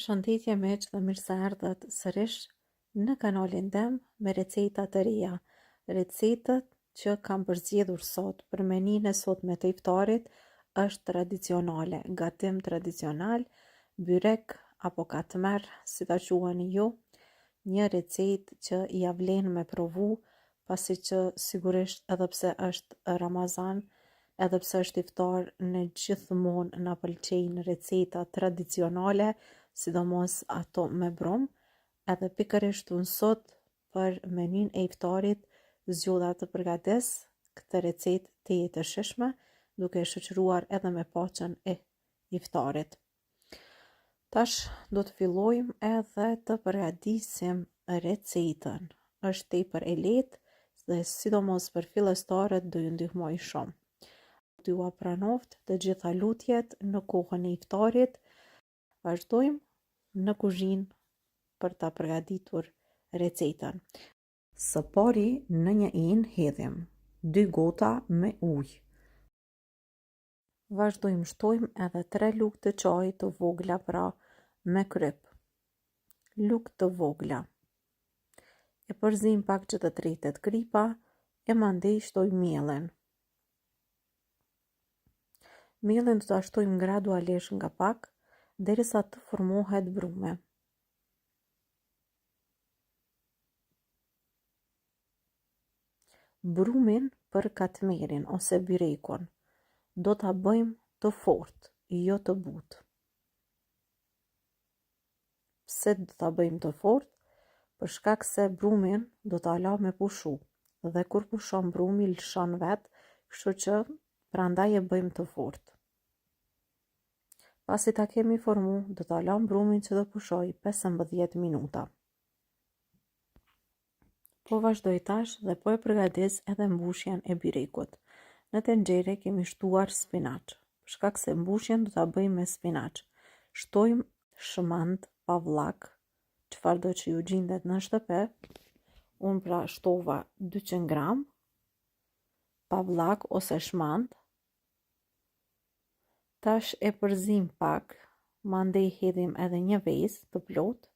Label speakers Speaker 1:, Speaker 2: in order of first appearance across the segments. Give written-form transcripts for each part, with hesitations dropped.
Speaker 1: Përshëndetje miq dhe mirë se erdhët sërish në kanalin tem me receta të reja. Recetat që kam përzgjedhur sot për meninë e sotme të iftarit është tradicionale, gatim tradicional, byrek apo katmer, si ta quani ju, një recetë që ja vlen me provu, pasi që sigurisht edhe pse është Ramazan, edhe pse është iftar, në gjithmonë na pëlqejnë receta tradicionale, sidomos ato me brum, edhe pikërisht unë sot për menin e iftarit zgjodha të përgatis këtë recetë të jetërsishme, duke e shoqëruar edhe me paqen e iftarit. Tash do të fillojmë edhe të përgatisim recetën. Është tepër e lehtë dhe sidomos për fillestarët do ju ndihmoj shumë. T'ju pranoft të gjitha lutjet në kohën e iftarit. Vazhdojmë në kuzhinë për ta përgatitur recetën. Së pari në një inë hedhim 2 gota me ujë. Vazhdojmë shtojmë edhe 3 lugë të çajit të vogla, pra me kryp. Lugë të vogla. E përzim pak që të tretet kripa e mandej shtoj mielin. Mielin do ta shtojmë gradualisht nga pak derisa të formohet brume. Brumin për katmerin ose byrekun do ta bëjmë të fortë, jo të butë. Pse do ta bëjmë të fortë? Për shkak se brumin do ta la me pushu dhe kur pushon brumi lëshon vet, kështu që prandaj e bëjmë të fortë. Pasi ta kemi formu, do ta lam brumin që do pushoj 15 minuta. Po vazhdoj tash dhe po e përgatis edhe mbushjen e byrekut. Në tenxhere kemi shtuar spinaç. Për shkak se mbushjen do ta bëjmë me spinaç. Shtojmë shmand pavllak, çfarë do që ju gjendet në shtëpi. Unë pra shtova 200 gram pavllak ose shmand. Tash e përzim pak, mandej hedhim edhe një vezë të plotë.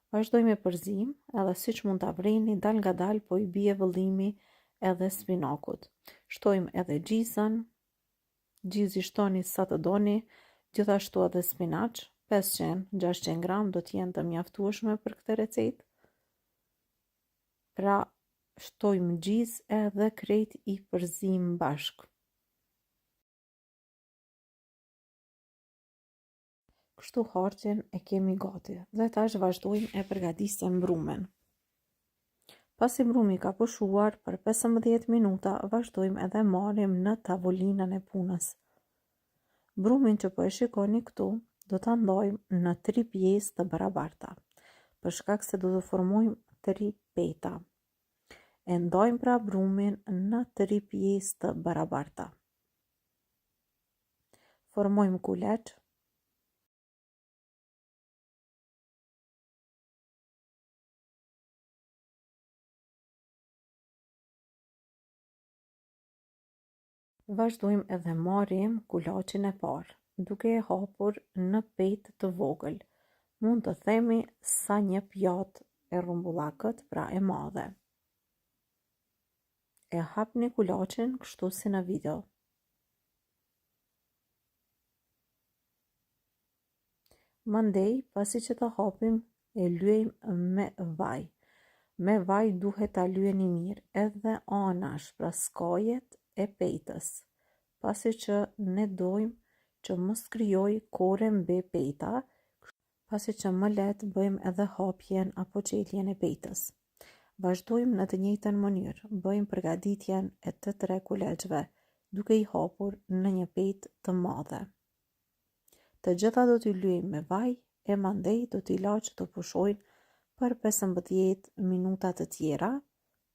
Speaker 1: Vazhdojmë me përzim, edhe siç mund ta vreni dal nga dal, po i bie vëllimi edhe spinakut. Shtojmë edhe gjizën, gjizi shtoni sa të doni, gjithashtu edhe spinaç, 500-600 gram do t'jenë të mjaftueshme për këtë recetë. Pra shtojmë gjizë edhe krejt i përzim bashk. Kështu harçin e kemi gati dhe tash vazhdojmë e përgatisim brumin. Pasi brumi ka pushuar për 15 minuta, vazhdojmë edhe marrim në tavolinën e punës. Brumin që po e shikoni këtu, do ta ndajmë në 3 pjesë të barabarta, për shkak se do të formojmë 3 peta. E ndajmë pra brumin në 3 pjesë të barabarta. Formojmë kuleç. Vazhdojmë edhe marrim kulaçin e parë, duke e hapur në petë të vogël. Mund të themi sa një pjatë e rumbullakët, pra e madhe. E hapni kulaçin kështu si në video. Mandej, pasi që të hapim, e lyejmë me vaj. Me vaj duhet ta lyeni mirë edhe anash, pra skajet e petës, pasi që ne dojmë që mos krijoj kore mbi peta, pasi që më letë bëjmë edhe hapjen apo qeljen e petës. Vazhdojmë në të njëjtën mënyrë, bëjmë përgatitjen e të 3 kuleçve, duke i hapur në një petë të madhe. Të gjitha do t'i lyejmë me vaj e mandej do t'i laq të pushojnë për 15 minuta të tjera,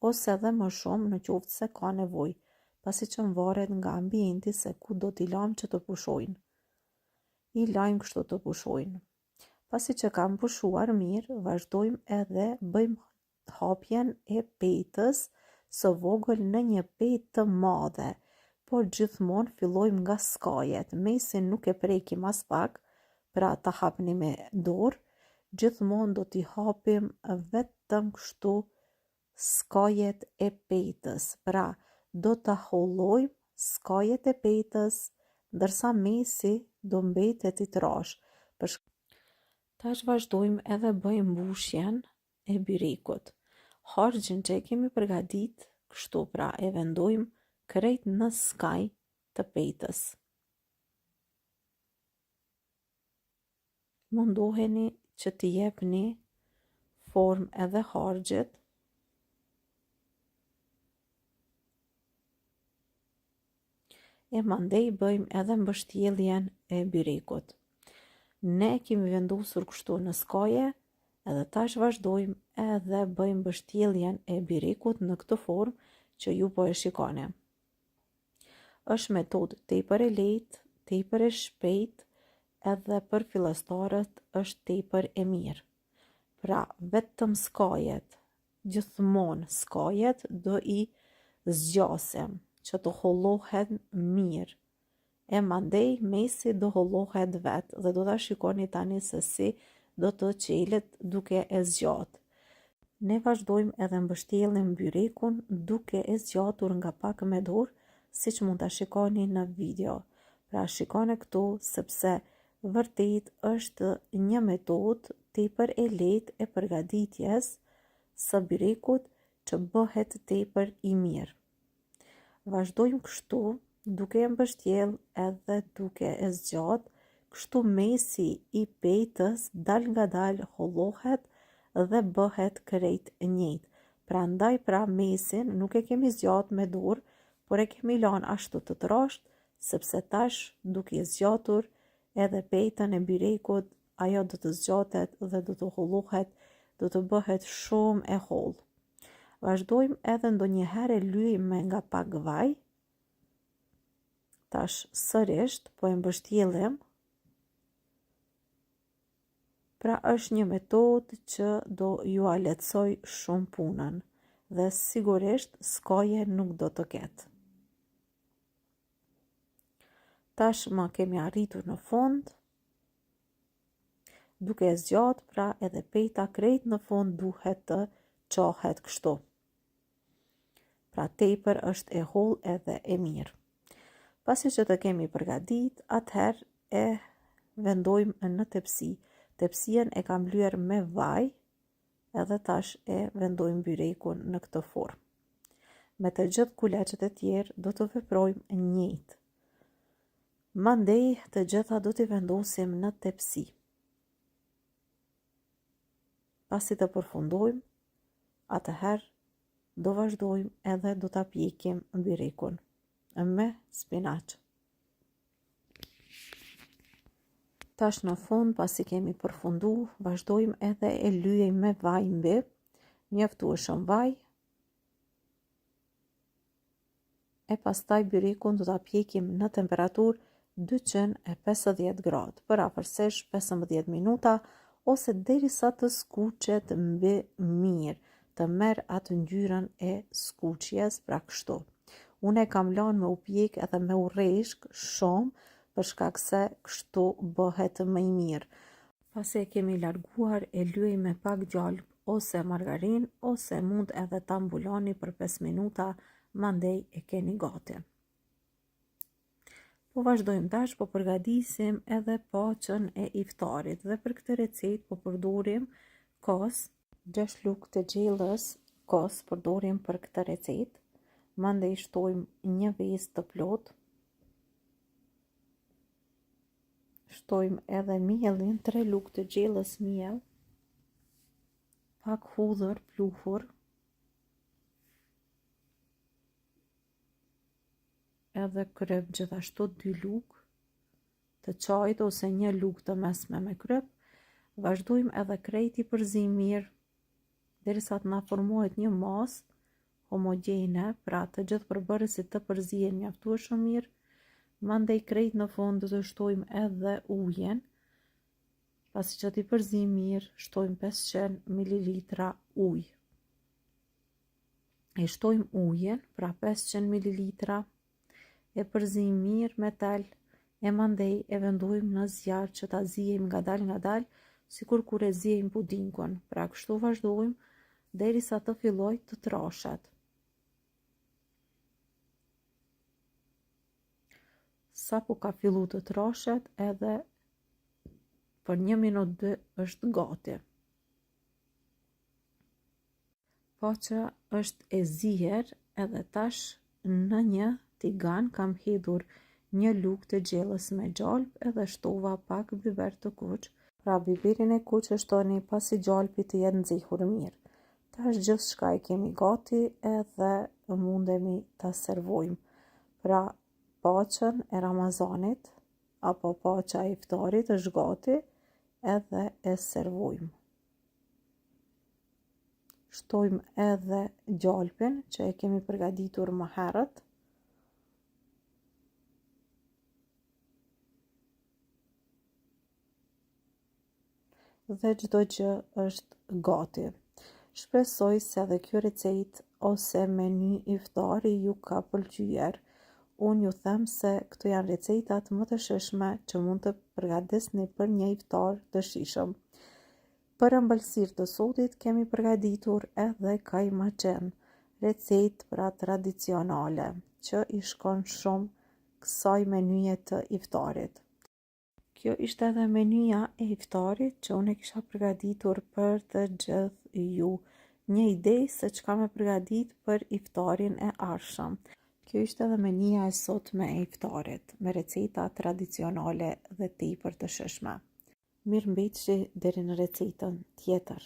Speaker 1: ose edhe më shumë në qoftë se ka nevojë, pasi që varet nga ambienti se ku do t'i lam që të pushojnë. I lajmë kështu të pushojnë. Pasi që kam pushuar mirë, vazhdojmë edhe bëjmë hapjen e petës së vogël në një petë të madhe, por gjithmonë fillojmë nga skajet. Mesin nuk e prekim as pak, pra ta hapni me dorë, gjithmonë do t'i hapim vetëm kështu skajet e petës. Pra, do t'a hollojmë skajet e petës, ndërsa mesi do mbetet i trash. Tash vazhdojmë edhe bëjmë mbushjen e byrekut. Harxhin që e kemi përgadit, kështu pra e vendojmë krejt në skaj të petës. Mundoheni që t'i jepni formë edhe harxhit. E mandej bëjmë edhe mbështjelljen e byrekut. Ne kemi vendosur kështu në skaje, edhe tash vazhdojmë edhe bëjmë mbështjelljen e byrekut në këtë formë që ju po e shikoni. Është metodë tepër e lehtë, tepër e shpejtë, edhe për fillestarët është tepër e mirë. Pra, vetëm skajet, gjithmonë skajet do i zgjasim që të hollohen mirë. E mandej mesi do hollohet vetë dhe do ta shikoni tani se si do të qelet duke e zgjatë. Ne vazhdojmë edhe mbështjellim byrekun duke e zgjatur nga pak me dorë, siç mund ta shikoni në video. Pra shikoni këtu sepse vërtet është një metodë tepër e lehtë e përgatitjes së byrekut që bëhet tepër i mirë. Vazhdojmë kështu, duke e mbështjell edhe duke e zgjat, kështu mesi i petës dal nga dal hollohet dhe bëhet krejt njëjtë. Prandaj pra mesin nuk e kemi zgjat me dorë, por e kemi lanë ashtu të trasht, sepse tash duke e zgjatur edhe petën e byrekut, ajo do të zgjatet dhe do të hollohet, do të bëhet shumë e hollë. Vazhdojmë edhe ndonjëherë lyejmë me nga pak vaj. Tash sërisht po e mbështjellim. Pra është një metodë që do ju a lehtësoj shumë punën dhe sigurisht skaje nuk do të ketë. Tash ma kemi arritur në fund. Duke e zgjat, pra edhe peta krejt në fund duhet të qohet kështu. Pra tepër është e hollë edhe e mirë. Pasi që të kemi përgadit, atëherë e vendojmë në tepsi. Tepsien e kam blyer me vaj, edhe tash e vendojmë byrekun në këtë formë. Me të gjithë kuleçet e tjerë do të veprojmë njëjtë. Mandej të gjitha do t'i vendosim në tepsi. Pasi të përfundojmë, atëherë do vazhdojmë edhe do t'a pjekim byrekun me spinaq. Tash në fund, pasi kemi përfundu, vazhdojmë edhe e lyejmë me vaj mbi, mjaftueshëm vaj, e pastaj byrekun do t'a pjekim në temperaturë 250 gradë, për afërsisht 15 minuta, ose derisa të skuqet mbi mirë, të merr atë ngjyrën e skuqjes, pra kështu. Unë e kam lanë me u pjek edhe me u rreshk shumë, për shkak se kështu bëhet më i mirë. Pasi e kemi larguar, e lyej me pak gjalp ose margarin, ose mund edhe ta mbuloni për 5 minuta, mandej e keni gati. Po vazhdojmë tash, po përgatisim edhe paqen e iftarit dhe për këtë recetë po përdorim kos, 6 lugë të gjellës kos përdorim për këtë recetë. Mandej shtojmë një vezë të plotë. Shtojmë edhe mielin, 3 lugë të gjellës miell, pak hudhër pluhur, edhe kryp gjithashtu 2 lugë të çajit ose 1 lugë të mesme me kryp. Vazhdojmë edhe krejt i përzim mirë derisa të na formohet një masë homogjene, pra të gjithë përbërësit të përzihen mjaftueshëm mirë. Mandej krejt në fund do të shtojmë edhe ujin. Pasi që t'i përzim mirë, shtojmë 500 ml ujë. E shtojmë ujin, pra 500 ml, e përzijmë mirë me tel, e mandej e vendojmë në zjarr që ta zijejmë ngadal, sikur kur e zijejmë pudingën. Pra kështu vazhdojmë derisa të filloj të troshet. Sa po ka fillu të troshet, edhe për 1 minutë 2 është gati. Poqa është e ziher edhe tash në një tigan kam hedhur 1 lugë të gjellës me gjalp edhe shtova pak biber të kuq. Pra biberin e kuq e shtoni pasi gjalpi të jetë nxehur mirë. Tash gjithçka e kemi gati edhe mundemi ta servojmë. Pra poqën e Ramazanit apo poqa e iftarit është gati edhe e servojmë. Shtojmë edhe gjalpin që e kemi përgatitur më herët. Dhe çdo gjë është gati. Shpresoj se edhe kjo recetë ose meny iftari ju ka pëlqyer. Unë ju them se këto janë recetat më të shijshme që mund të përgatisni për një iftar të shijshëm. Për ëmbëlsirë të sotit kemi përgatitur edhe kajmaqen, recetë pra tradicionale që i shkon shumë kësaj menyje të iftarit. Kjo ishte edhe menyja e iftarit që unë e kisha përgatitur për të gjithë ju. Një ide se çka me përgatit për iftarin e ardhshëm. Kjo ishte edhe menyja e sotme e iftarit, me receta tradicionale dhe tepër të shijshme. Mirëmbëjtje deri në recetën tjetër.